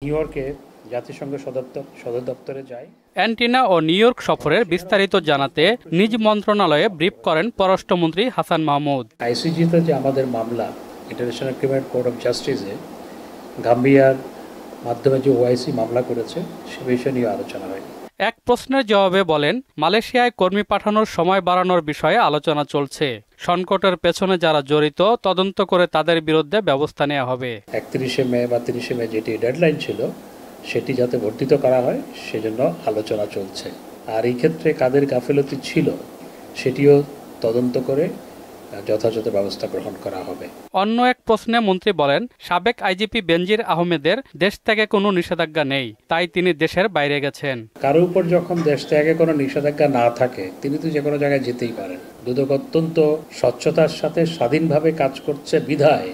New ইয়র্কে জাতিসংঘ সদর দপ্তরে যায়। অ্যান্টিনা ও নিউ ইয়র্ক সফরের বিস্তারিত জানাতে নিজ মন্ত্রণালয়ে ব্রিফ করেন পররাষ্ট্রমন্ত্রী হাসান মাহমুদ। আইসিজিতে যে আমাদের মামলা ইন্টারন্যাশনাল ক্রিমিনাল কোর্ট অফ জাস্টিসে গাম্বিয়ার মাধ্যমে যে ওআইসি মামলা করেছে সে বিষয় নিয়ে আলোচনা হয়। এক প্রশ্নের জবাবে বলেন, মালয়েশিয়ায় কর্মী পাঠানোর সময় বাড়ানোর বিষয়ে আলোচনা চলছে। সংকটের পেছনে যারা জড়িত তদন্ত করে তাদের বিরুদ্ধে ব্যবস্থা নেওয়া হবে। 31শে মে বা 30শে মে যেটি ডেডলাইন ছিল সেটি যাতে বর্ধিত করা হয় সেজন্য আলোচনা চলছে। আর এই ক্ষেত্রে কাদের গাফিলতি ছিল সেটিও তদন্ত করে যথাযথ ব্যবস্থা গ্রহণ করা হবে। অন্য এক প্রশ্নে মন্ত্রী বলেন, সাবেক আইজিপি বেনজির আহমেদের দেশ ত্যাগে কোনো নিষেধাজ্ঞা নেই, তাই তিনি দেশের বাইরে গেছেন। কারোর উপর যখন দেশ ত্যাগে কোনো নিষেধাজ্ঞা না থাকে তিনি তো যে কোনো জায়গায় যেতেই পারেন। দুদক অত্যন্ত স্বচ্ছতার সাথে স্বাধীনভাবে কাজ করছে বিধায়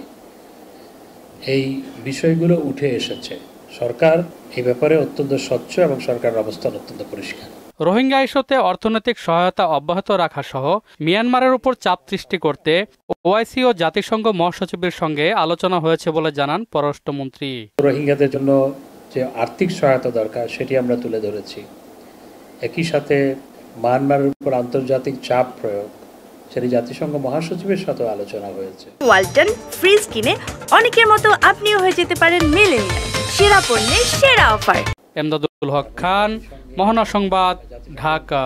এই বিষয়গুলো উঠে এসেছে। সরকার এই ব্যাপারে অত্যন্ত স্বচ্ছ এবং সরকারের অবস্থান অত্যন্ত পরিষ্কার। রোহিঙ্গা ইস্যুতে অর্থনৈতিক সহায়তা অব্যাহত রাখা সহ মিয়ানমারের উপর চাপ সৃষ্টি করতে ওআইসি ও জাতিসংঘ মহাসচিবের সঙ্গে আলোচনা হয়েছে বলে জানান পররাষ্ট্রমন্ত্রী। রোহিঙ্গাদের জন্য যে আর্থিক সহায়তা দরকার সেটি আমরা তুলে ধরেছি। একই সাথে মিয়ানমারের উপর আন্তর্জাতিক চাপ প্রয়োগ সেটি জাতিসংঘ মহাসচিবের সাথে আলোচনা হয়েছে। ওয়ালটন ফ্রিজ কিনে অনেকের মতো আপনিও হয়ে যেতে পারেন মিলেনিয়াল। সেরা পণ্যের সেরা অফার। এমদাদুল হক খান, মহানা সংবাদ, ঢাকা।